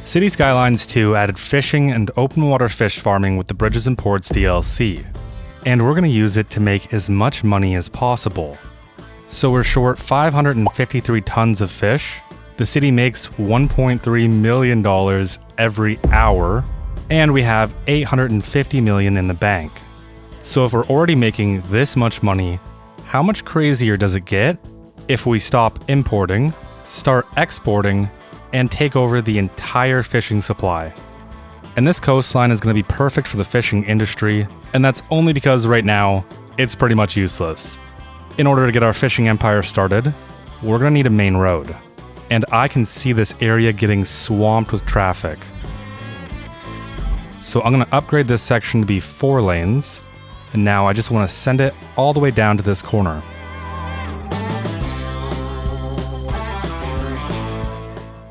City Skylines 2 added fishing and open water fish farming with the Bridges and Ports DLC, and we're going to use it to make as much money as possible. So we're short 553 tons of fish, the city makes $1.3 million every hour, and we have $850 million in the bank. So if we're already making this much money, how much crazier does it get if we stop importing, start exporting, and take over the entire fishing supply? And this coastline is going to be perfect for the fishing industry, and that's only because right now, it's pretty much useless. In order to get our fishing empire started, we're going to need a main road. And I can see this area getting swamped with traffic. So I'm going to upgrade this section to be 4 lanes, and now I just want to send it all the way down to this corner.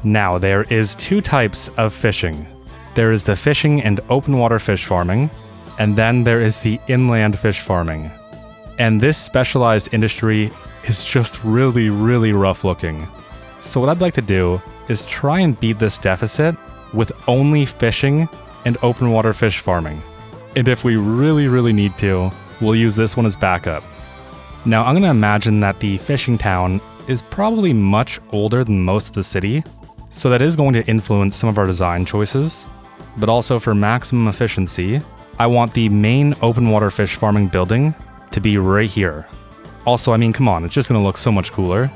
Now, there is 2 types of fishing. There is the fishing and open water fish farming, and then there is the inland fish farming. And this specialized industry is just really, really rough looking. So what I'd like to do is try and beat this deficit with only fishing and open water fish farming. And if we really, really need to, we'll use this one as backup. Now, I'm going to imagine that the fishing town is probably much older than most of the city, so that is going to influence some of our design choices. But also for maximum efficiency, I want the main open water fish farming building to be right here. Also, I mean, come on, it's just going to look so much cooler.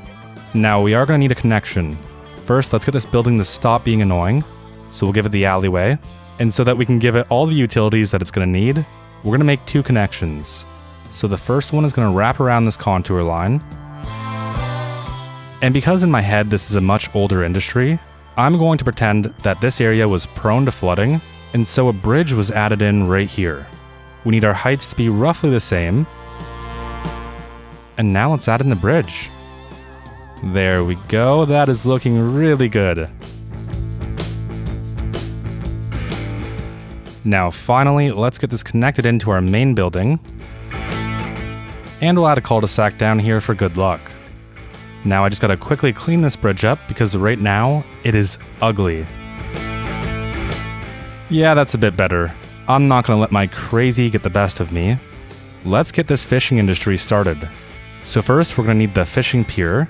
Now, we are going to need a connection. First, let's get this building to stop being annoying. So we'll give it the alleyway. And so that we can give it all the utilities that it's going to need, we're going to make 2 connections. So the first one is going to wrap around this contour line. And because in my head this is a much older industry, I'm going to pretend that this area was prone to flooding, and so a bridge was added in right here. We need our heights to be roughly the same. And now let's add in the bridge. There we go, that is looking really good. Now finally, let's get this connected into our main building. And we'll add a cul-de-sac down here for good luck. Now I just gotta quickly clean this bridge up because right now, it is ugly. Yeah, that's a bit better. I'm not gonna let my crazy get the best of me. Let's get this fishing industry started. So first, we're gonna need the fishing pier.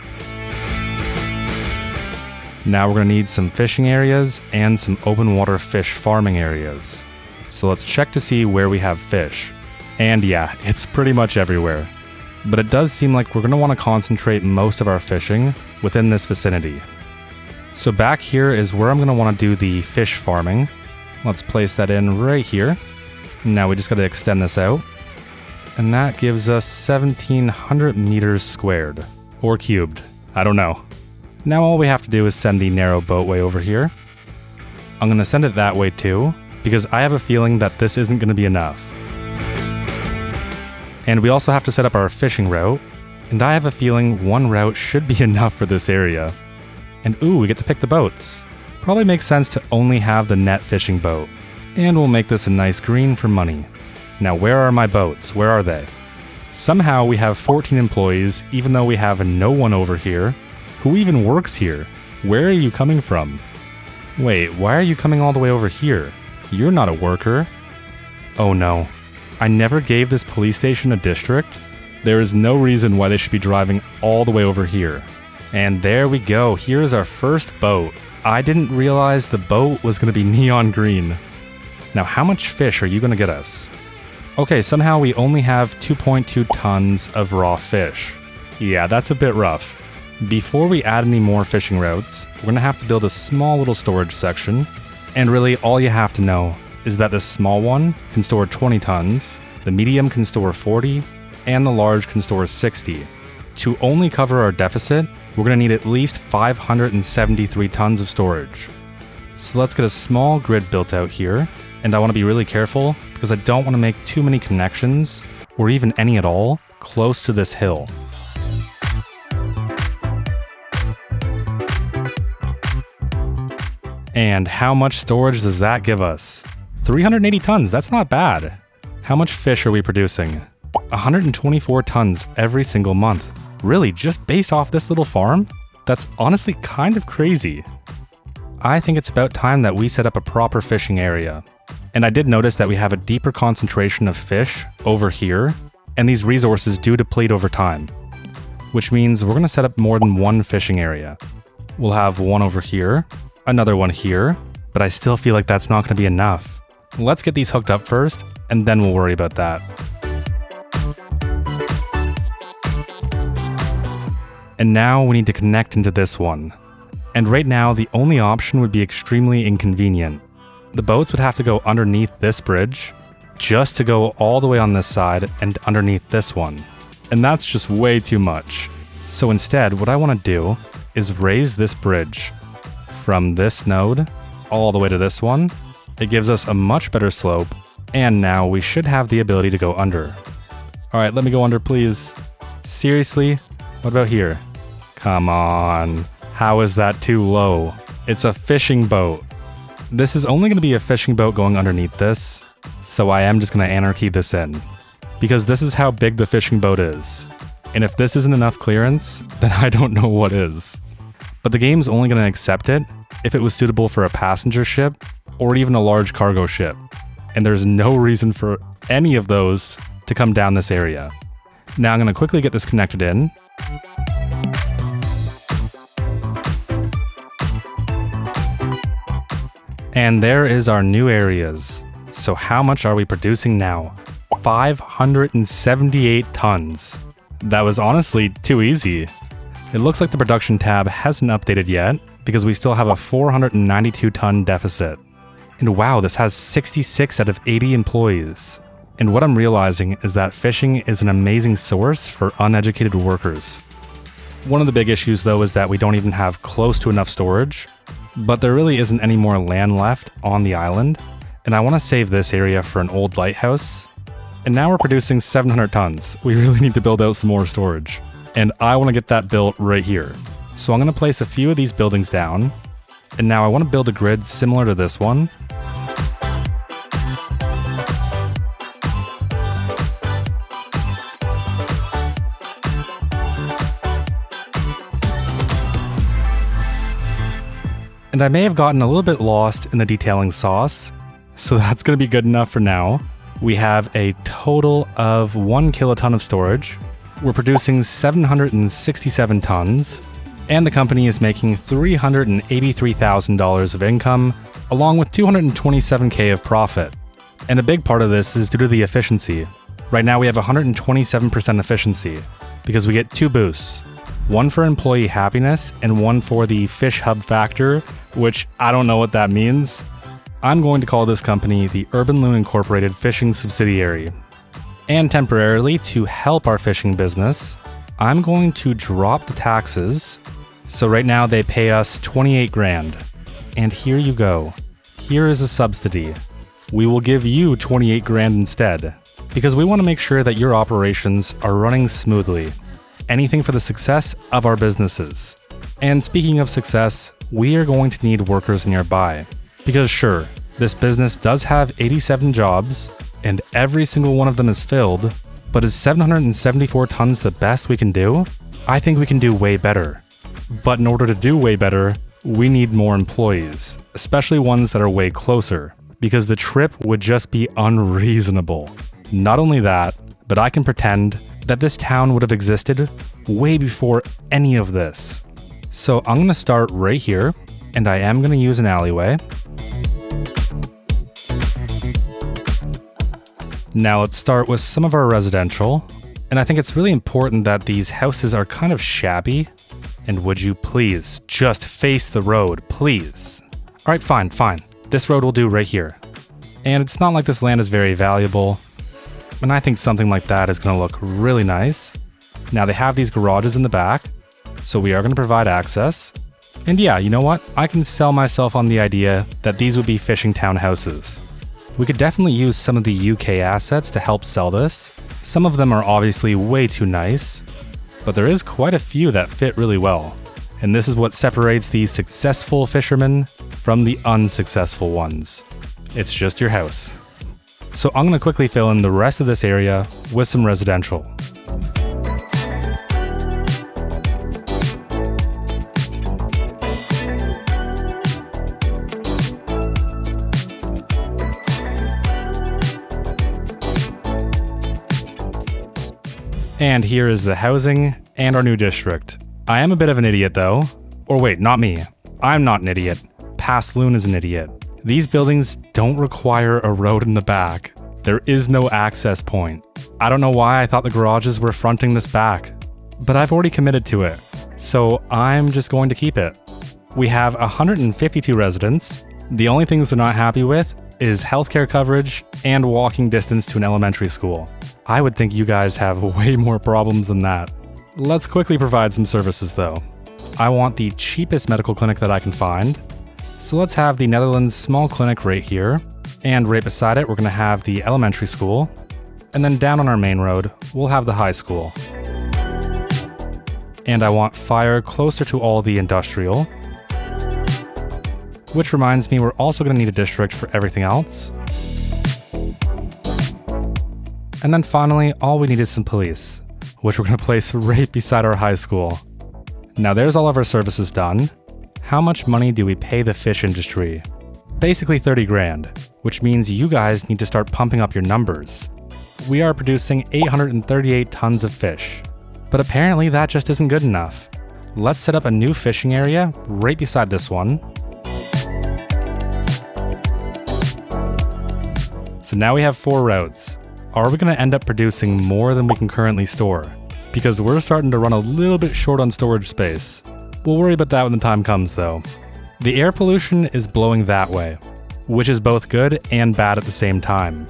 Now we're gonna need some fishing areas and some open water fish farming areas. So let's check to see where we have fish. And yeah, it's pretty much everywhere. But it does seem like we're going to want to concentrate most of our fishing within this vicinity. So back here is where I'm going to want to do the fish farming. Let's place that in right here. Now we just got to extend this out. And that gives us 1,700 meters squared. Or cubed. I don't know. Now all we have to do is send the narrow boatway over here. I'm going to send it that way too, because I have a feeling that this isn't going to be enough. And we also have to set up our fishing route, and I have a feeling 1 route should be enough for this area. And ooh, we get to pick the boats. Probably makes sense to only have the net fishing boat. And we'll make this a nice green for money. Now where are my boats? Where are they? Somehow we have 14 employees, even though we have no one over here. Who even works here? Where are you coming from? Wait, why are you coming all the way over here? You're not a worker. Oh no. I never gave this police station a district. There is no reason why they should be driving all the way over here. And there we go, here's our first boat. I didn't realize the boat was going to be neon green. Now how much fish are you going to get us? Okay, somehow we only have 2.2 tons of raw fish. Yeah, that's a bit rough. Before we add any more fishing routes, we're going to have to build a small little storage section. And really all you have to know is that this small one can store 20 tons, the medium can store 40, and the large can store 60. To only cover our deficit, we're going to need at least 573 tons of storage. So let's get a small grid built out here, and I want to be really careful because I don't want to make too many connections, or even any at all, close to this hill. And how much storage does that give us? 380 tons, that's not bad. How much fish are we producing? 124 tons every single month. Really, just based off this little farm? That's honestly kind of crazy. I think it's about time that we set up a proper fishing area. And I did notice that we have a deeper concentration of fish over here, and these resources do deplete over time, which means we're going to set up more than one fishing area. We'll have one over here, another one here, but I still feel like that's not going to be enough. Let's get these hooked up first, and then we'll worry about that. And now we need to connect into this one. And right now, the only option would be extremely inconvenient. The boats would have to go underneath this bridge, just to go all the way on this side and underneath this one. And that's just way too much. So instead, what I want to do is raise this bridge from this node all the way to this one. It gives us a much better slope, and now we should have the ability to go under. All right, let me go under, please. Seriously? What about here? Come on. How is that too low? It's a fishing boat. This is only going to be a fishing boat going underneath this, so I am just going to anarchy this in. Because this is how big the fishing boat is. And if this isn't enough clearance, then I don't know what is. But the game's only going to accept it if it was suitable for a passenger ship or even a large cargo ship. And there's no reason for any of those to come down this area. Now I'm going to quickly get this connected in. And there is our new areas. So how much are we producing now? 578 tons. That was honestly too easy. It looks like the production tab hasn't updated yet because we still have a 492 ton deficit. And wow, this has 66 out of 80 employees. And what I'm realizing is that fishing is an amazing source for uneducated workers. One of the big issues though is that we don't even have close to enough storage, but there really isn't any more land left on the island, and I want to save this area for an old lighthouse. And now we're producing 700 tons. We really need to build out some more storage. And I want to get that built right here. So I'm going to place a few of these buildings down. And now I want to build a grid similar to this one. And I may have gotten a little bit lost in the detailing sauce, so that's going to be good enough for now. We have a total of 1 kiloton of storage. We're producing 767 tons, and the company is making $383,000 of income, along with $227K of profit. And a big part of this is due to the efficiency. Right now we have 127% efficiency, because we get 2 boosts. One for employee happiness and one for the fish hub factor, which I don't know what that means. I'm going to call this company the Urban Loon Incorporated Fishing Subsidiary. And temporarily, to help our fishing business, I'm going to drop the taxes. So right now they pay us 28 grand. And here you go. Here is a subsidy. We will give you 28 grand instead, because we want to make sure that your operations are running smoothly. Anything for the success of our businesses. And speaking of success, we are going to need workers nearby. Because sure, this business does have 87 jobs, and every single one of them is filled, but is 774 tons the best we can do? I think we can do way better. But in order to do way better, we need more employees, especially ones that are way closer, because the trip would just be unreasonable. Not only that, but I can pretend that this town would have existed way before any of this. So I'm going to start right here, and I am going to use an alleyway. Now let's start with some of our residential, and I think it's really important that these houses are kind of shabby. And would you please just face the road, please? All right, fine. This road will do right here. And it's not like this land is very valuable, and I think something like that is going to look really nice. Now they have these garages in the back, so we are going to provide access. And yeah, you know what? I can sell myself on the idea that these would be fishing town houses. We could definitely use some of the UK assets to help sell this. Some of them are obviously way too nice, but there is quite a few that fit really well. And this is what separates the successful fishermen from the unsuccessful ones. It's just your house. So I'm going to quickly fill in the rest of this area with some residential. And here is the housing and our new district. I am a bit of an idiot though. Or wait, not me. I'm not an idiot. Past Loon is an idiot. These buildings don't require a road in the back. There is no access point. I don't know why I thought the garages were fronting this back, but I've already committed to it, so I'm just going to keep it. We have 152 residents. The only things they're not happy with is healthcare coverage and walking distance to an elementary school. I would think you guys have way more problems than that. Let's quickly provide some services though. I want the cheapest medical clinic that I can find. So let's have the Netherlands small clinic right here. And right beside it, we're gonna have the elementary school. And then down on our main road, we'll have the high school. And I want fire closer to all the industrial. Which reminds me, we're also gonna need a district for everything else. And then finally, all we need is some police, which we're gonna place right beside our high school. Now there's all of our services done. How much money do we pay the fish industry? Basically 30 grand, which means you guys need to start pumping up your numbers. We are producing 838 tons of fish, but apparently that just isn't good enough. Let's set up a new fishing area right beside this one. So now we have 4 routes. Are we gonna end up producing more than we can currently store? Because we're starting to run a little bit short on storage space. We'll worry about that when the time comes though. The air pollution is blowing that way, which is both good and bad at the same time.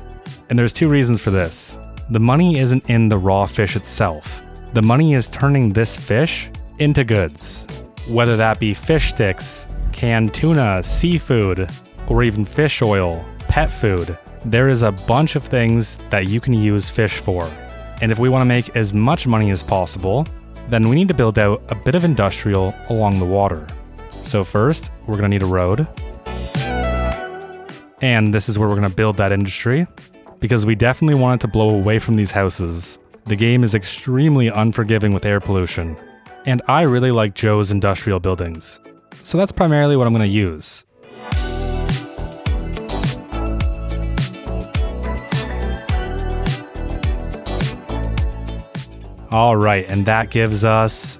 And there's 2 reasons for this. The money isn't in the raw fish itself. The money is turning this fish into goods. Whether that be fish sticks, canned tuna, seafood, or even fish oil, pet food. There is a bunch of things that you can use fish for. And if we want to make as much money as possible, then we need to build out a bit of industrial along the water. So first, we're going to need a road. And this is where we're going to build that industry, because we definitely want it to blow away from these houses. The game is extremely unforgiving with air pollution. And I really like Joe's industrial buildings. So that's primarily what I'm going to use. All right, and that gives us,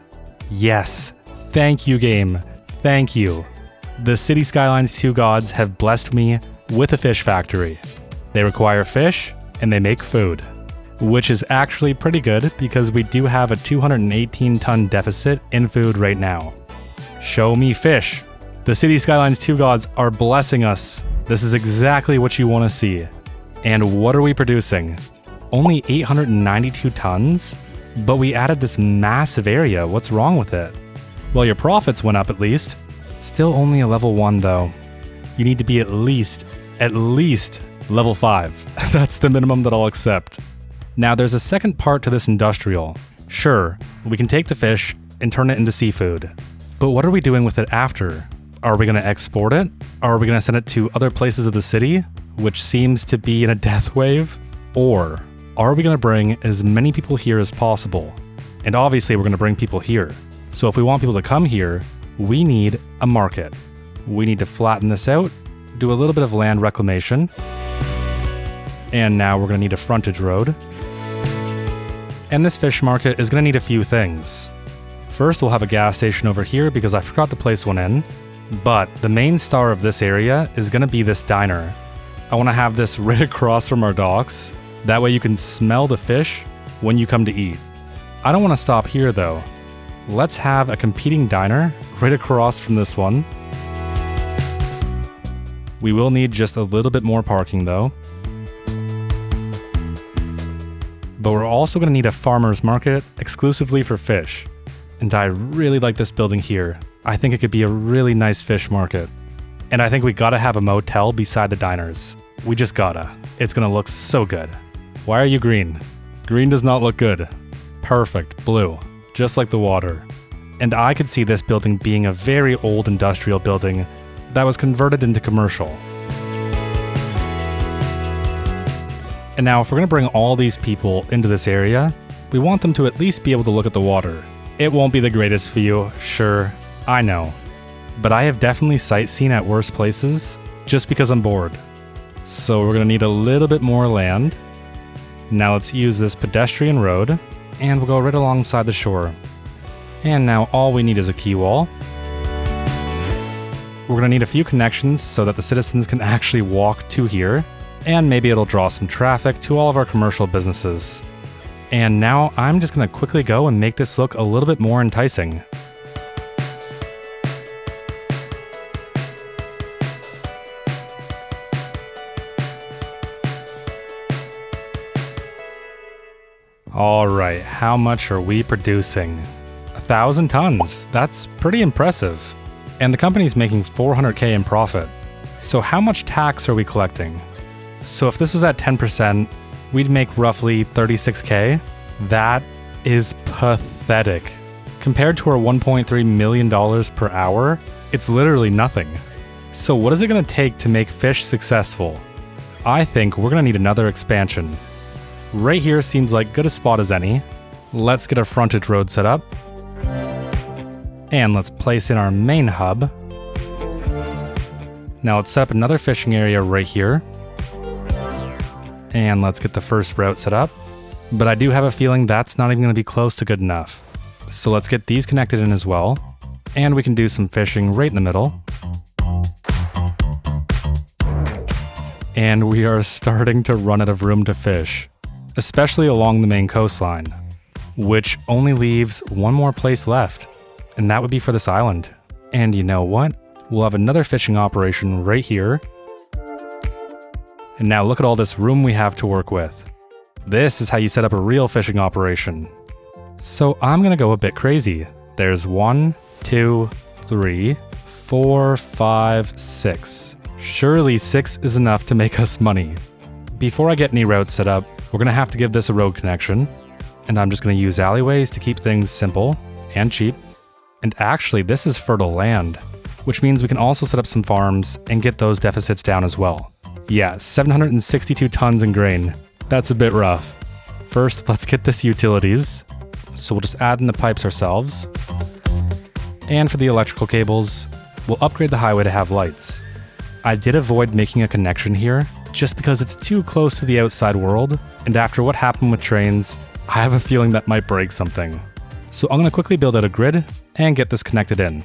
yes, thank you game, thank you. The City Skylines 2 gods have blessed me with a fish factory. They require fish and they make food, which is actually pretty good because we do have a 218 ton deficit in food right now. Show me fish. The City Skylines 2 gods are blessing us. This is exactly what you want to see. And what are we producing? Only 892 tons? But we added this massive area. What's wrong with it? Well, your profits went up at least. Still only a level 1 though. You need to be at least level 5. That's the minimum that I'll accept. Now there's a second part to this industrial. Sure, we can take the fish and turn it into seafood. But what are we doing with it after? Are we going to export it? Are we going to send it to other places of the city, which seems to be in a death wave? Or are we going to bring as many people here as possible? And obviously we're going to bring people here. So if we want people to come here, we need a market. We need to flatten this out, do a little bit of land reclamation. And now we're going to need a frontage road. And this fish market is going to need a few things. First, we'll have a gas station over here because I forgot to place one in. But the main star of this area is going to be this diner. I want to have this right across from our docks. That way you can smell the fish when you come to eat. I don't want to stop here though. Let's have a competing diner right across from this one. We will need just a little bit more parking though. But we're also going to need a farmer's market exclusively for fish. And I really like this building here. I think it could be a really nice fish market. And I think we gotta have a motel beside the diners. We just gotta. It's gonna look so good. Why are you green? Green does not look good. Perfect, blue, just like the water. And I could see this building being a very old industrial building that was converted into commercial. And now if we're gonna bring all these people into this area, we want them to at least be able to look at the water. It won't be the greatest view, sure, I know. But I have definitely sightseen at worse places just because I'm bored. So we're gonna need a little bit more land. Now let's use this pedestrian road and we'll go right alongside the shore. And now all we need is a quay wall. We're gonna need a few connections so that the citizens can actually walk to here, and maybe it'll draw some traffic to all of our commercial businesses. And now I'm just gonna quickly go and make this look a little bit more enticing. Alright, how much are we producing? 1,000 tons, that's pretty impressive. And the company's making 400K in profit. So how much tax are we collecting? So if this was at 10%, we'd make roughly 36K. That is pathetic. Compared to our $1.3 million per hour, it's literally nothing. So what is it gonna take to make fish successful? I think we're gonna need another expansion. Right here seems like good a spot as any. Let's get a frontage road set up. And let's place in our main hub. Now let's set up another fishing area right here. And let's get the first route set up. But I do have a feeling that's not even going to be close to good enough. So let's get these connected in as well. And we can do some fishing right in the middle. And we are starting to run out of room to fish, especially along the main coastline, which only leaves one more place left, and that would be for this island. And you know what? We'll have another fishing operation right here. And now look at all this room we have to work with. This is how you set up a real fishing operation. So I'm gonna go a bit crazy. There's 1, 2, 3, 4, 5, 6. Surely 6 is enough to make us money. Before I get any routes set up, we're gonna have to give this a road connection. And I'm just gonna use alleyways to keep things simple and cheap. And actually, this is fertile land, which means we can also set up some farms and get those deficits down as well. Yeah, 762 tons in grain. That's a bit rough. First, let's get this utilities. So we'll just add in the pipes ourselves. And for the electrical cables, we'll upgrade the highway to have lights. I did avoid making a connection here, just because it's too close to the outside world, and after what happened with trains, I have a feeling that might break something. So I'm gonna quickly build out a grid and get this connected in.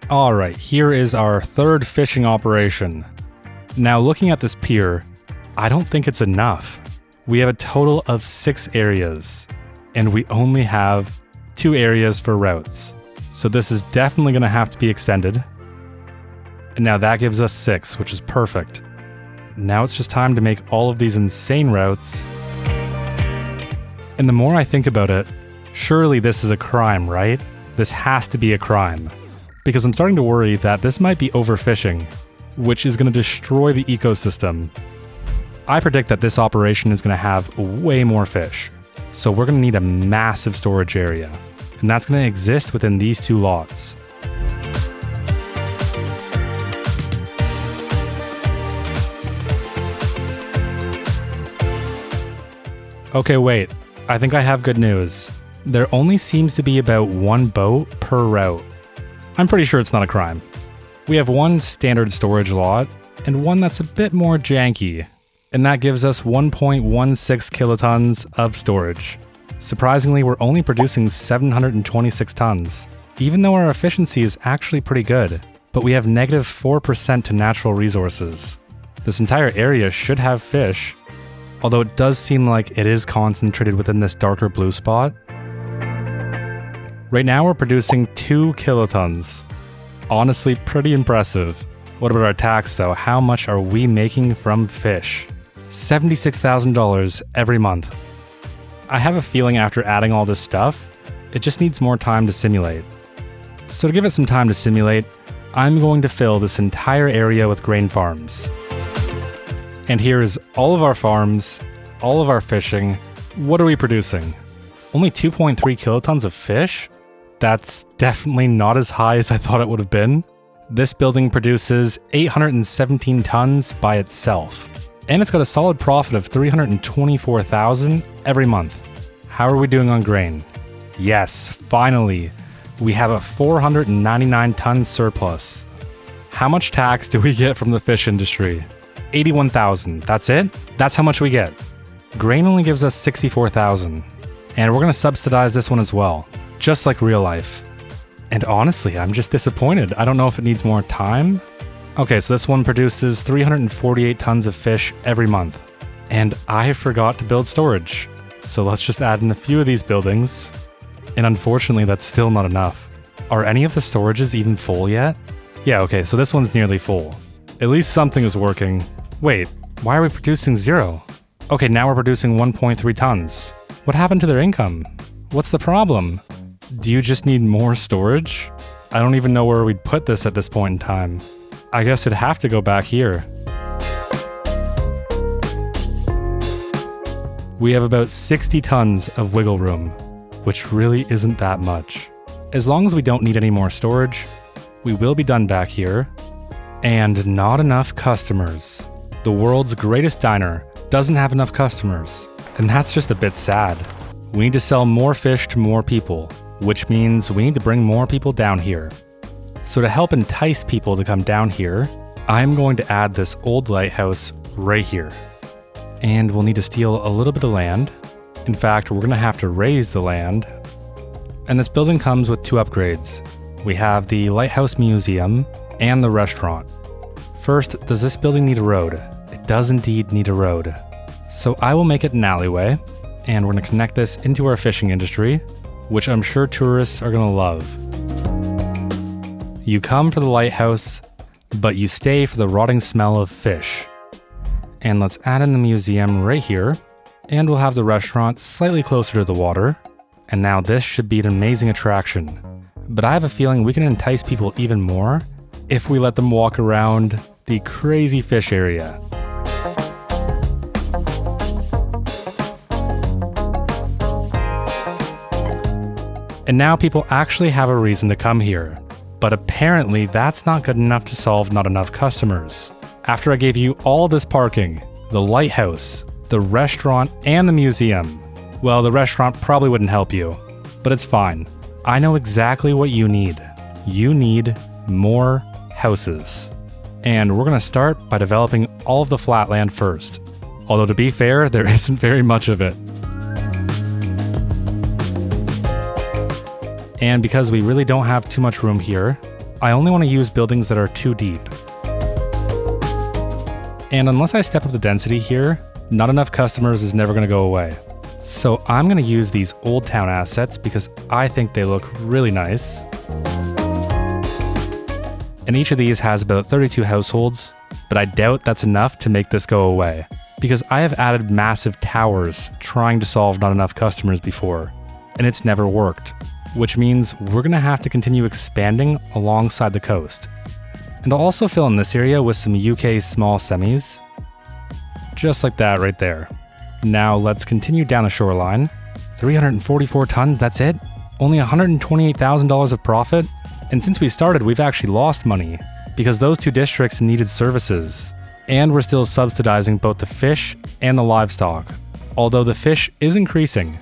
Alright, here is our third fishing operation. Now looking at this pier, I don't think it's enough. We have a total of 6 areas, and we only have 2 areas for routes. So this is definitely going to have to be extended. And now that gives us 6, which is perfect. Now it's just time to make all of these insane routes. And the more I think about it, surely this is a crime, right? This has to be a crime. Because I'm starting to worry that this might be overfishing, which is going to destroy the ecosystem. I predict that this operation is going to have way more fish. So we're going to need a massive storage area, and that's going to exist within these 2 lots. Okay, wait, I think I have good news. There only seems to be about 1 boat per route. I'm pretty sure it's not a crime. We have 1 standard storage lot, and 1 that's a bit more janky. And that gives us 1.16 kilotons of storage. Surprisingly, we're only producing 726 tons, even though our efficiency is actually pretty good, but we have negative 4% to natural resources. This entire area should have fish, although it does seem like it is concentrated within this darker blue spot. Right now we're producing 2 kilotons. Honestly, pretty impressive. What about our tax though? How much are we making from fish? $76,000 every month. I have a feeling after adding all this stuff, it just needs more time to simulate. So to give it some time to simulate, I'm going to fill this entire area with grain farms. And here is all of our farms, all of our fishing. What are we producing? Only 2.3 kilotons of fish? That's definitely not as high as I thought it would have been. This building produces 817 tons by itself, and it's got a solid profit of $324,000 every month. How are we doing on grain? Yes, finally. We have a 499 ton surplus. How much tax do we get from the fish industry? 81,000. That's it? That's how much we get. Grain only gives us 64,000. And we're going to subsidize this one as well, just like real life. And honestly, I'm just disappointed. I don't know if it needs more time. Okay, so this one produces 348 tons of fish every month. And I forgot to build storage. So let's just add in a few of these buildings. And unfortunately, that's still not enough. Are any of the storages even full yet? Yeah, okay, so this one's nearly full. At least something is working. Wait, why are we producing 0? Okay, now we're producing 1.3 tons. What happened to their income? What's the problem? Do you just need more storage? I don't even know where we'd put this at this point in time. I guess it'd have to go back here. We have about 60 tons of wiggle room, which really isn't that much. As long as we don't need any more storage, we will be done back here. And not enough customers. The world's greatest diner doesn't have enough customers, and that's just a bit sad. We need to sell more fish to more people, which means we need to bring more people down here. So to help entice people to come down here, I'm going to add this old lighthouse right here. And we'll need to steal a little bit of land. In fact, we're going to have to raise the land. And this building comes with 2 upgrades. We have the Lighthouse Museum and the restaurant. First, does this building need a road? It does indeed need a road. So I will make it an alleyway, and we're going to connect this into our fishing industry, which I'm sure tourists are going to love. You come for the lighthouse, but you stay for the rotting smell of fish. And let's add in the museum right here, and we'll have the restaurant slightly closer to the water. And now this should be an amazing attraction. But I have a feeling we can entice people even more if we let them walk around the crazy fish area. And now people actually have a reason to come here. But apparently that's not good enough to solve not enough customers. After I gave you all this parking, the lighthouse, the restaurant, and the museum, well, the restaurant probably wouldn't help you, but it's fine. I know exactly what you need. You need more houses. And we're going to start by developing all of the flat land first. Although to be fair, there isn't very much of it. And because we really don't have too much room here, I only want to use buildings that are too deep. And unless I step up the density here, not enough customers is never going to go away. So I'm going to use these old town assets because I think they look really nice. And each of these has about 32 households, but I doubt that's enough to make this go away because I have added massive towers trying to solve not enough customers before, and it's never worked. Which means we're going to have to continue expanding alongside the coast. And I'll also fill in this area with some UK small semis. Just like that right there. Now let's continue down the shoreline. 344 tons, that's it? Only $128,000 of profit? And since we started, we've actually lost money because those 2 districts needed services. And we're still subsidizing both the fish and the livestock. Although the fish is increasing.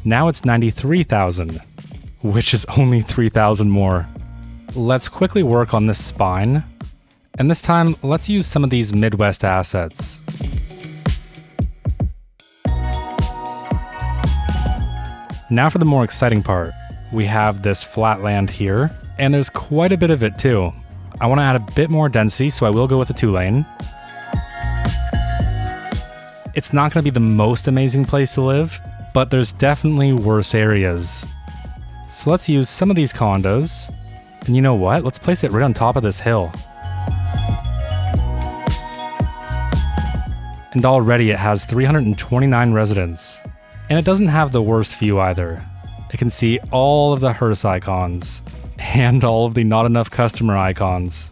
Now it's 93,000. Which is only 3,000 more. Let's quickly work on this spine. And this time, let's use some of these Midwest assets. Now for the more exciting part. We have this flat land here, and there's quite a bit of it too. I want to add a bit more density, so I will go with a 2-lane. It's not going to be the most amazing place to live, but there's definitely worse areas. So let's use some of these condos, and you know what? Let's place it right on top of this hill. And already it has 329 residents. And it doesn't have the worst view either. It can see all of the hearse icons, and all of the not enough customer icons.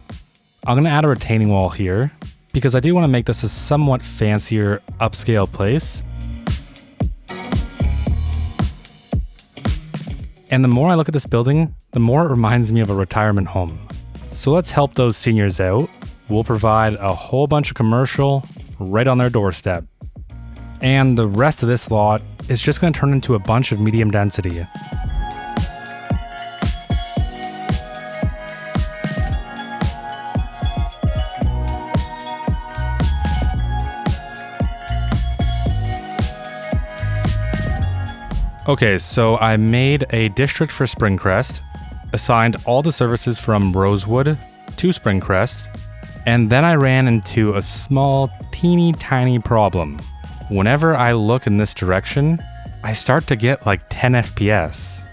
I'm going to add a retaining wall here, because I do want to make this a somewhat fancier, upscale place. And the more I look at this building, the more it reminds me of a retirement home. So let's help those seniors out. We'll provide a whole bunch of commercial right on their doorstep. And the rest of this lot is just going to turn into a bunch of medium density. Okay, so I made a district for Springcrest, assigned all the services from Rosewood to Springcrest, and then I ran into a small, teeny tiny problem. Whenever I look in this direction, I start to get like 10 FPS.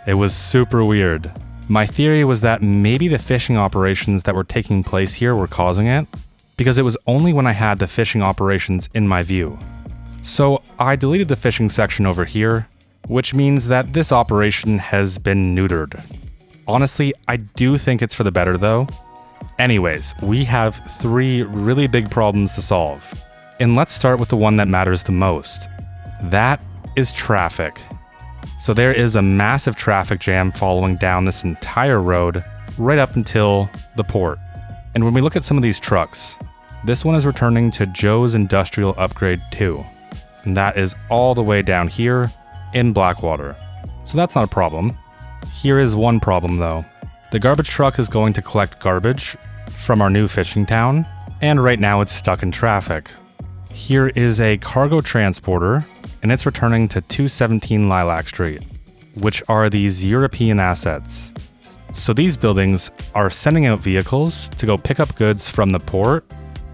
It was super weird. My theory was that maybe the fishing operations that were taking place here were causing it, because it was only when I had the fishing operations in my view. So I deleted the fishing section over here, which means that this operation has been neutered. Honestly, I do think it's for the better though. Anyways, we have 3 really big problems to solve. And let's start with the one that matters the most. That is traffic. So there is a massive traffic jam following down this entire road right up until the port. And when we look at some of these trucks, this one is returning to Joe's Industrial Upgrade 2. And that is all the way down here in Blackwater. So that's not a problem. Here is one problem though. The garbage truck is going to collect garbage from our new fishing town, and right now it's stuck in traffic. Here is a cargo transporter, and it's returning to 217 Lilac Street, which are these European assets. So these buildings are sending out vehicles to go pick up goods from the port,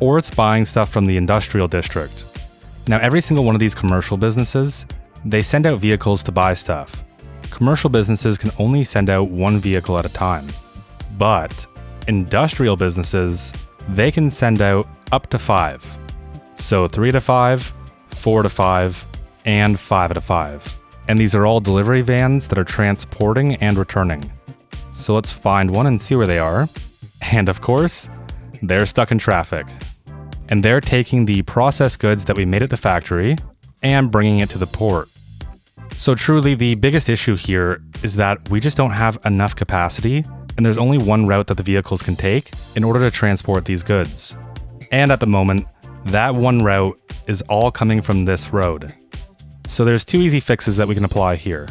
or it's buying stuff from the industrial district. Now every single one of these commercial businesses, they send out vehicles to buy stuff. Commercial businesses can only send out 1 vehicle at a time. But industrial businesses, they can send out up to 5. So 3 at a 5, 4 at a 5, and 5 at a 5. And these are all delivery vans that are transporting and returning. So let's find one and see where they are. And of course, they're stuck in traffic. And they're taking the processed goods that we made at the factory and bringing it to the port. So truly, the biggest issue here is that we just don't have enough capacity, and there's only one route that the vehicles can take in order to transport these goods. And at the moment, that one route is all coming from this road. So there's 2 easy fixes that we can apply here.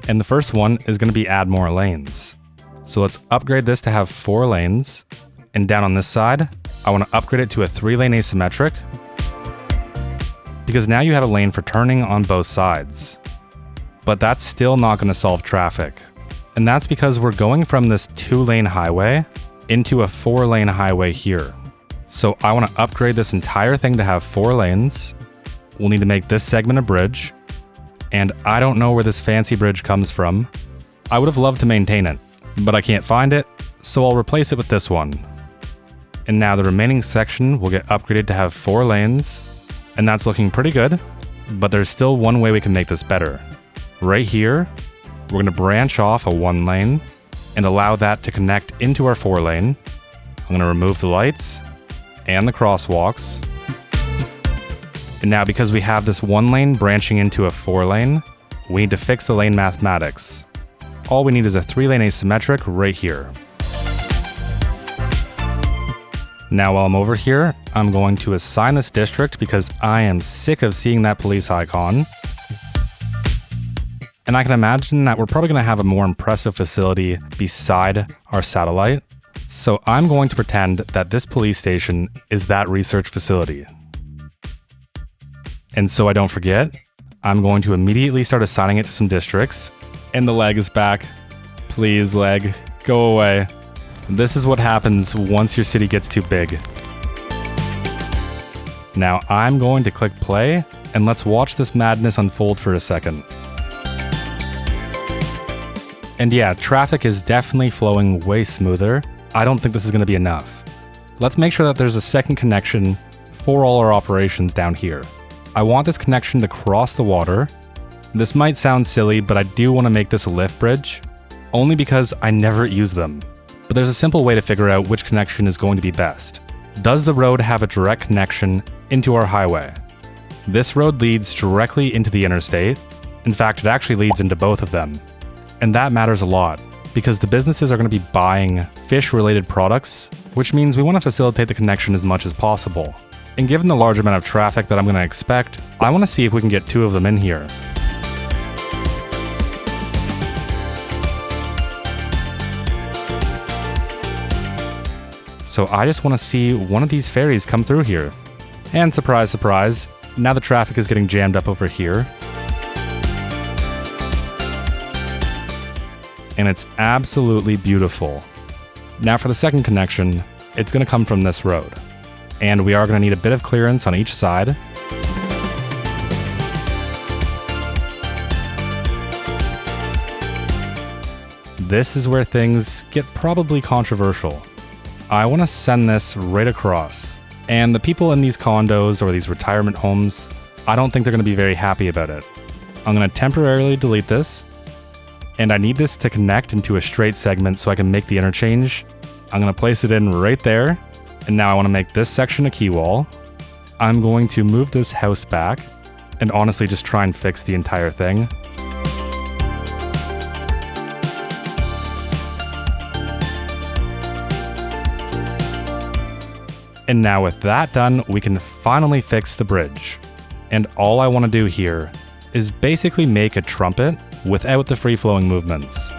And the first one is going to be add more lanes. So let's upgrade this to have 4 lanes. And down on this side, I want to upgrade it to a 3-lane asymmetric, because now you have a lane for turning on both sides. But that's still not going to solve traffic. And that's because we're going from this 2-lane highway into a 4-lane highway here. So I want to upgrade this entire thing to have 4 lanes. We'll need to make this segment a bridge. And I don't know where this fancy bridge comes from. I would have loved to maintain it, but I can't find it, so I'll replace it with this one. And now the remaining section will get upgraded to have 4 lanes, and that's looking pretty good, but there's still one way we can make this better. Right here, we're going to branch off a 1 lane and allow that to connect into our 4 lane. I'm going to remove the lights and the crosswalks. And now because we have this 1 lane branching into a 4 lane, we need to fix the lane mathematics. All we need is a 3-lane asymmetric right here. Now while I'm over here, I'm going to assign this district because I am sick of seeing that police icon. And I can imagine that we're probably going to have a more impressive facility beside our satellite. So I'm going to pretend that this police station is that research facility. And so I don't forget, I'm going to immediately start assigning it to some districts. And the leg is back. Please, leg, go away. This is what happens once your city gets too big. Now I'm going to click play, and let's watch this madness unfold for a second. And yeah, traffic is definitely flowing way smoother. I don't think this is going to be enough. Let's make sure that there's a second connection for all our operations down here. I want this connection to cross the water. This might sound silly, but I do want to make this a lift bridge, only because I never use them. But there's a simple way to figure out which connection is going to be best. Does the road have a direct connection into our highway? This road leads directly into the interstate. In fact, it actually leads into both of them. And that matters a lot, because the businesses are going to be buying fish-related products, which means we want to facilitate the connection as much as possible. And given the large amount of traffic that I'm going to expect, I want to see if we can get 2 of them in here. So I just want to see one of these ferries come through here. And surprise, surprise, now the traffic is getting jammed up over here. And it's absolutely beautiful. Now for the second connection, it's going to come from this road. And we are going to need a bit of clearance on each side. This is where things get probably controversial. I want to send this right across. And the people in these condos or these retirement homes, I don't think they're going to be very happy about it. I'm going to temporarily delete this. And I need this to connect into a straight segment so I can make the interchange. I'm going to place it in right there. And now I want to make this section a key wall. I'm going to move this house back and honestly just try and fix the entire thing. And now with that done, we can finally fix the bridge. And all I want to do here is basically make a trumpet without the free-flowing movements.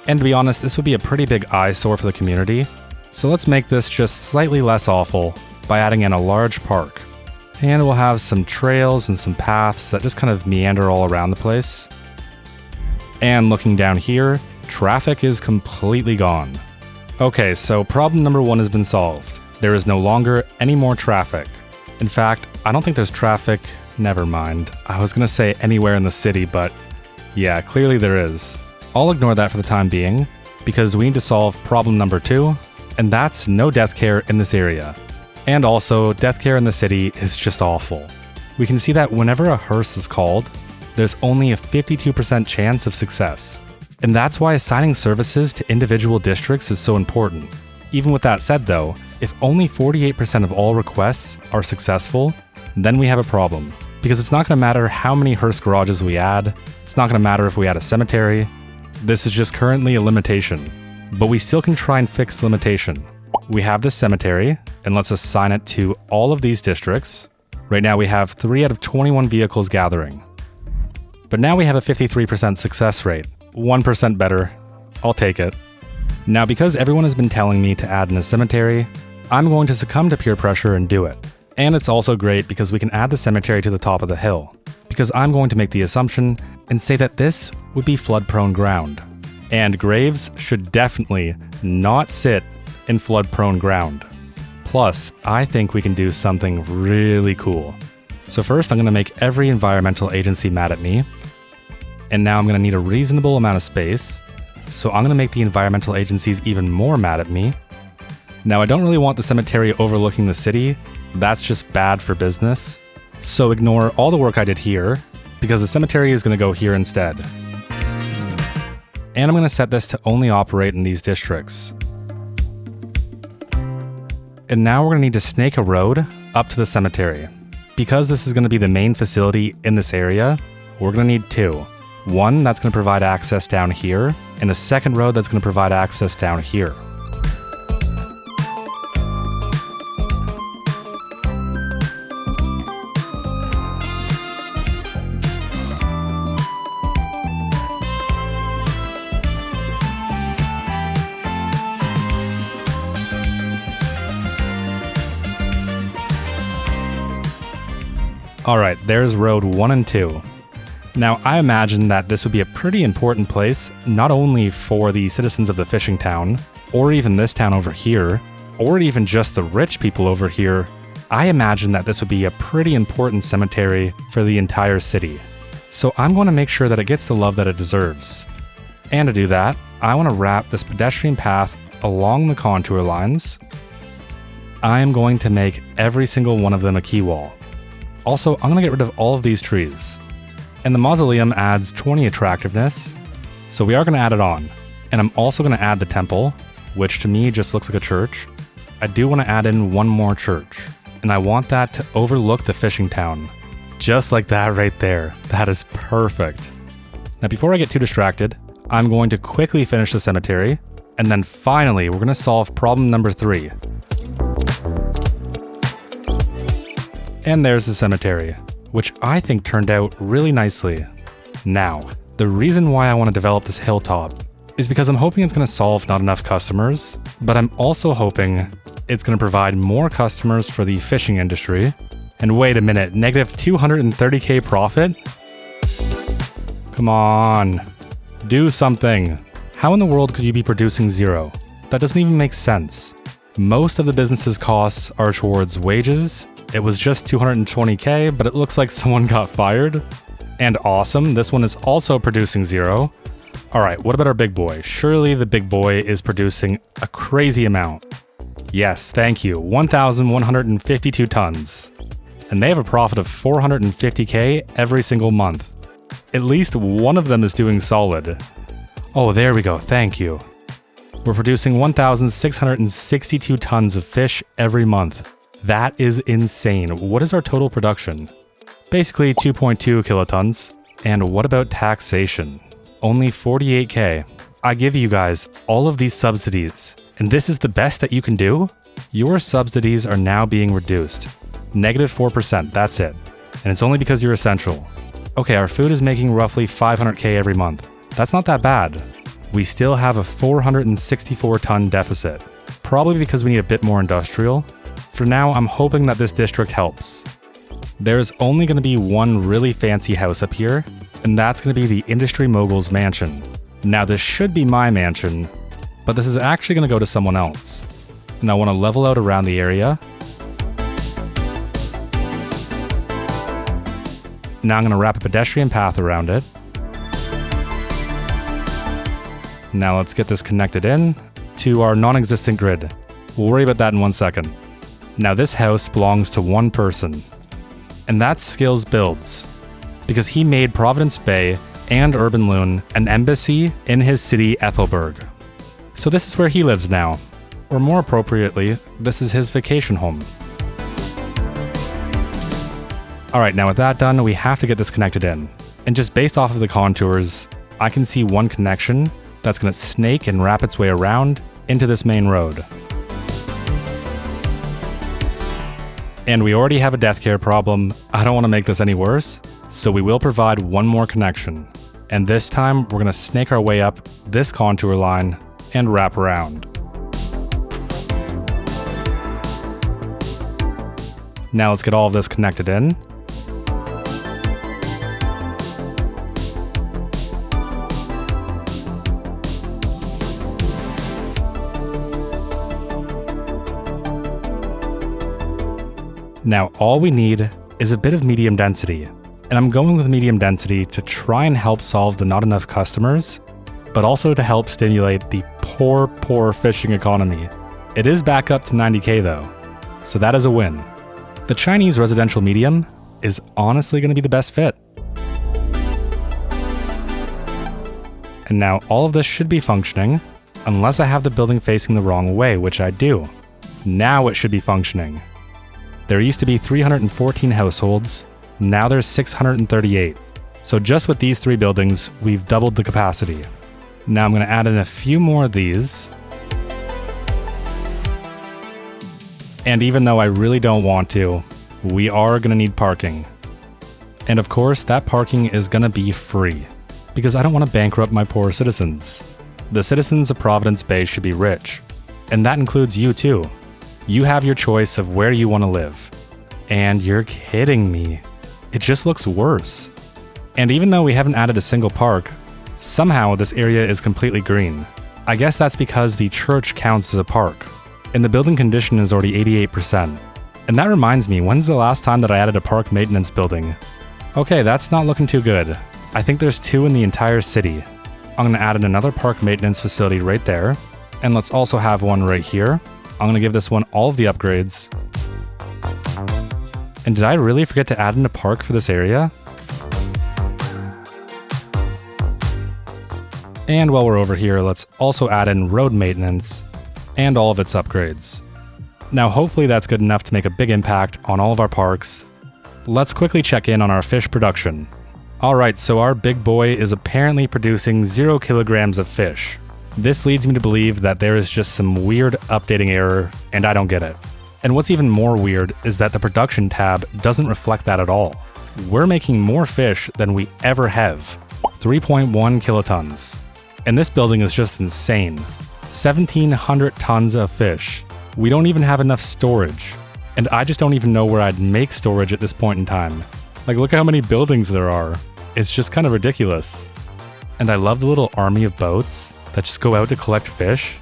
And to be honest, this would be a pretty big eyesore for the community. So let's make this just slightly less awful by adding in a large park. And we'll have some trails and some paths that just kind of meander all around the place. And looking down here, traffic is completely gone. Okay, so problem number 1 has been solved. There is no longer any more traffic. In fact, I don't think there's traffic. Never mind. I was gonna say anywhere in the city, but yeah, clearly there is. I'll ignore that for the time being, because we need to solve problem number 2, and that's no death care in this area. And also, death care in the city is just awful. We can see that whenever a hearse is called, there's only a 52% chance of success. And that's why assigning services to individual districts is so important. Even with that said though, if only 48% of all requests are successful, then we have a problem. Because it's not going to matter how many hearse garages we add, it's not going to matter if we add a cemetery. This is just currently a limitation. But we still can try and fix the limitation. We have this cemetery, and let's assign it to all of these districts. Right now we have 3 out of 21 vehicles gathering. But now we have a 53% success rate. 1% better. I'll take it. Now, because everyone has been telling me to add in a cemetery, I'm going to succumb to peer pressure and do it. And it's also great because we can add the cemetery to the top of the hill. Because I'm going to make the assumption and say that this would be flood-prone ground. And graves should definitely not sit in flood-prone ground. Plus, I think we can do something really cool. So first, I'm going to make every environmental agency mad at me. And now I'm going to need a reasonable amount of space. So I'm going to make the environmental agencies even more mad at me. Now I don't really want the cemetery overlooking the city. That's just bad for business. So ignore all the work I did here, because the cemetery is going to go here instead. And I'm going to set this to only operate in these districts. And now we're going to need to snake a road up to the cemetery. Because this is going to be the main facility in this area, we're going to need 2. One that's going to provide access down here, and a second road that's going to provide access down here. Alright, there's road 1 and 2. Now, I imagine that this would be a pretty important place, not only for the citizens of the fishing town, or even this town over here, or even just the rich people over here. I imagine that this would be a pretty important cemetery for the entire city. So I'm going to make sure that it gets the love that it deserves. And to do that, I want to wrap this pedestrian path along the contour lines. I am going to make every single one of them a key wall. Also, I'm going to get rid of all of these trees. And the mausoleum adds 20 attractiveness, so we are going to add it on. And I'm also going to add the temple, which to me just looks like a church. I do want to add in one more church, and I want that to overlook the fishing town. Just like that right there. That is perfect. Now before I get too distracted, I'm going to quickly finish the cemetery, and then finally we're going to solve problem number 3. And there's the cemetery, which I think turned out really nicely. Now, The reason why I want to develop this hilltop is because I'm hoping it's going to solve not enough customers, but I'm also hoping it's going to provide more customers for the fishing industry. And wait a minute, negative 230k profit? Come on, do something. How in the world could you be producing zero? That doesn't even make sense. Most of the business's costs are towards wages. It was just 220k, but it looks like someone got fired. And awesome, this one is also producing zero. All right, what about our big boy? Surely the big boy is producing a crazy amount. Yes, thank you, 1,152 tons. And they have a profit of 450k every single month. At least one of them is doing solid. Oh, there we go, thank you. We're producing 1,662 tons of fish every month. That is insane. What is our total production? Basically 2.2 kilotons. And what about taxation? Only 48k. I give you guys all of these subsidies, and this is the best that you can do? Your subsidies are now being reduced. Negative 4%, that's it. And it's only because you're essential. Okay, our food is making roughly 500k every month. That's not that bad. We still have a 464 ton deficit. Probably because we need a bit more industrial. For now, I'm hoping that this district helps. There's only going to be one really fancy house up here, and that's going to be the Industry Mogul's mansion. Now this should be my mansion, but this is actually going to go to someone else. And I want to level out around the area. Now I'm going to wrap a pedestrian path around it. Now let's get this connected in to our non-existent grid. We'll worry about that in 1 second. Now this house belongs to one person, and that's Skills Builds, because he made Providence Bay and Urban Loon an embassy in his city Ethelberg. So this is where he lives now, or more appropriately, this is his vacation home. Alright, now with that done, we have to get this connected in. And just based off of the contours, I can see one connection that's going to snake and wrap its way around into this main road. And we already have a death care problem. I don't want to make this any worse, so we will provide one more connection. And this time, we're going to snake our way up this contour line and wrap around. Now let's get all of this connected in. Now all we need is a bit of medium density, and I'm going with medium density to try and help solve the not enough customers, but also to help stimulate the poor fishing economy. It is back up to 90k though, so that is a win. The Chinese residential medium is honestly going to be the best fit. And now all of this should be functioning, unless I have the building facing the wrong way, which I do. Now it should be functioning. There used to be 314 households, now there's 638. So just with these 3 buildings, we've doubled the capacity. Now I'm going to add in a few more of these. And even though I really don't want to, we are going to need parking. And of course, that parking is going to be free, because I don't want to bankrupt my poor citizens. The citizens of Providence Bay should be rich, and that includes you too. You have your choice of where you want to live. And you're kidding me. It just looks worse. And even though we haven't added a single park, somehow this area is completely green. I guess that's because the church counts as a park, and the building condition is already 88%. And that reminds me, when's the last time that I added a park maintenance building? Okay, that's not looking too good. I think there's 2 in the entire city. I'm going to add in another park maintenance facility right there, and let's also have one right here. I'm going to give this one all of the upgrades. And did I really forget to add in a park for this area? And while we're over here, let's also add in road maintenance and all of its upgrades. Now hopefully that's good enough to make a big impact on all of our parks. Let's quickly check in on our fish production. Alright, so our big boy is apparently producing 0 kilograms of fish. This leads me to believe that there is just some weird updating error, and I don't get it. And what's even more weird is that the production tab doesn't reflect that at all. We're making more fish than we ever have. 3.1 kilotons. And this building is just insane. 1,700 tons of fish. We don't even have enough storage. And I just don't even know where I'd make storage at this point in time. Like, look how many buildings there are. It's just kind of ridiculous. And I love the little army of boats that just go out to collect fish.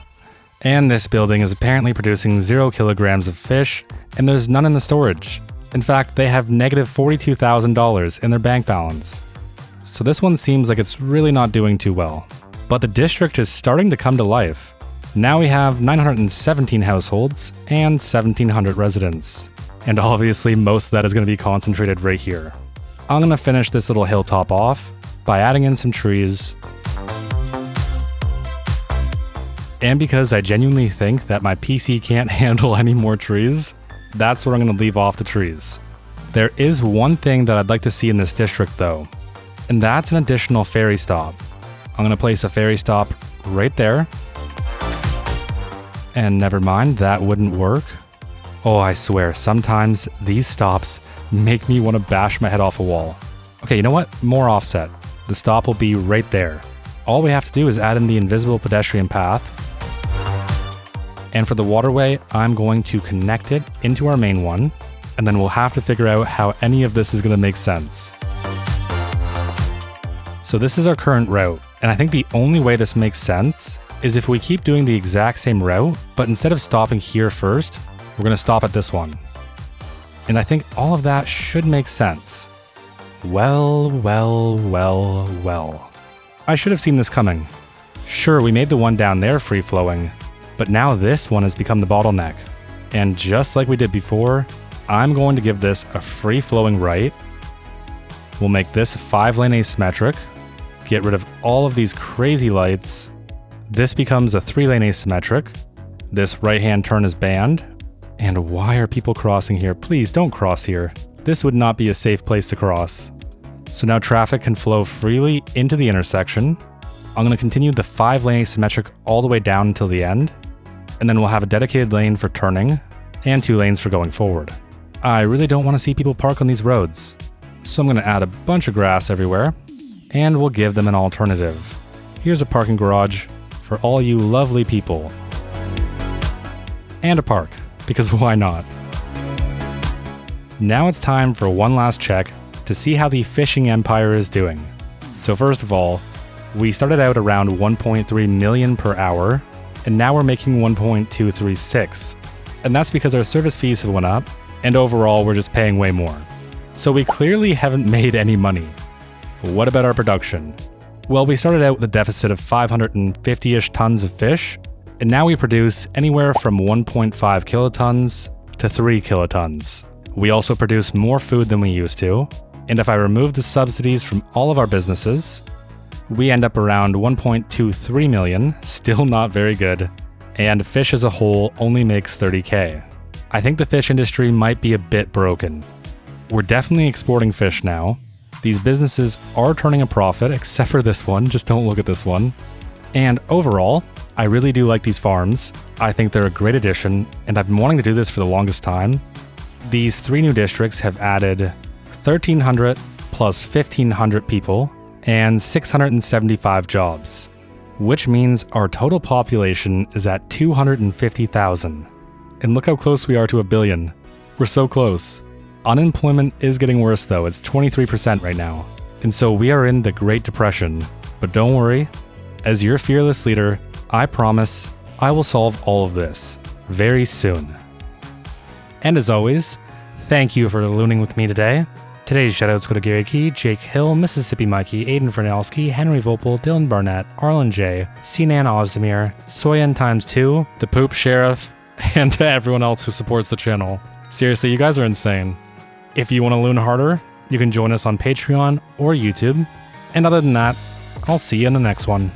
And this building is apparently producing 0 kilograms of fish, and there's none in the storage. In fact, they have negative $42,000 in their bank balance. So this one seems like it's really not doing too well. But the district is starting to come to life. Now we have 917 households and 1,700 residents. And obviously most of that is going to be concentrated right here. I'm going to finish this little hilltop off by adding in some trees. And because I genuinely think that my PC can't handle any more trees, that's where I'm going to leave off the trees. There is one thing that I'd like to see in this district though, and that's an additional ferry stop. I'm going to place a ferry stop right there. And never mind, that wouldn't work. Oh, I swear, sometimes these stops make me want to bash my head off a wall. Okay, you know what? More offset. The stop will be right there. All we have to do is add in the invisible pedestrian path. And for the waterway, I'm going to connect it into our main one, and then we'll have to figure out how any of this is going to make sense. So this is our current route, and I think the only way this makes sense is if we keep doing the exact same route, but instead of stopping here first, we're going to stop at this one. And I think all of that should make sense. Well. I should have seen this coming. Sure, we made the one down there free-flowing, but now this one has become the bottleneck. And just like we did before, I'm going to give this a free-flowing right. We'll make this 5-lane asymmetric, get rid of all of these crazy lights. This becomes a 3-lane asymmetric. This right-hand turn is banned. And why are people crossing here? Please don't cross here. This would not be a safe place to cross. So now traffic can flow freely into the intersection. I'm going to continue the 5-lane asymmetric all the way down until the end. And then we'll have a dedicated lane for turning and 2 lanes for going forward. I really don't want to see people park on these roads. So I'm going to add a bunch of grass everywhere, and we'll give them an alternative. Here's a parking garage for all you lovely people. And a park, because why not? Now it's time for one last check to see how the fishing empire is doing. So first of all, we started out around 1.3 million per hour, and now we're making 1.236. And that's because our service fees have went up, and overall we're just paying way more. So we clearly haven't made any money. What about our production? Well, we started out with a deficit of 550-ish tons of fish, and now we produce anywhere from 1.5 kilotons to 3 kilotons. We also produce more food than we used to, and if I remove the subsidies from all of our businesses, we end up around 1.23 million, still not very good, and fish as a whole only makes 30K. I think the fish industry might be a bit broken. We're definitely exporting fish now. These businesses are turning a profit, except for this one, just don't look at this one. And overall, I really do like these farms. I think they're a great addition, and I've been wanting to do this for the longest time. These 3 new districts have added 1,300 plus 1,500 people and 675 jobs, which means our total population is at 250,000. And look how close we are to 1 billion. We're so close. Unemployment is getting worse though, it's 23% right now. And so we are in the Great Depression. But don't worry, as your fearless leader, I promise I will solve all of this very soon. And as always, thank you for looning with me today. Today's shoutouts go to Gary Key, Jake Hill, Mississippi Mikey, Aiden Fernelski, Henry Vopel, Dylan Barnett, Arlen J, Sinan Ozdemir, Soyan x2, the Poop Sheriff, and to everyone else who supports the channel. Seriously, you guys are insane. If you want to loon harder, you can join us on Patreon or YouTube. And other than that, I'll see you in the next one.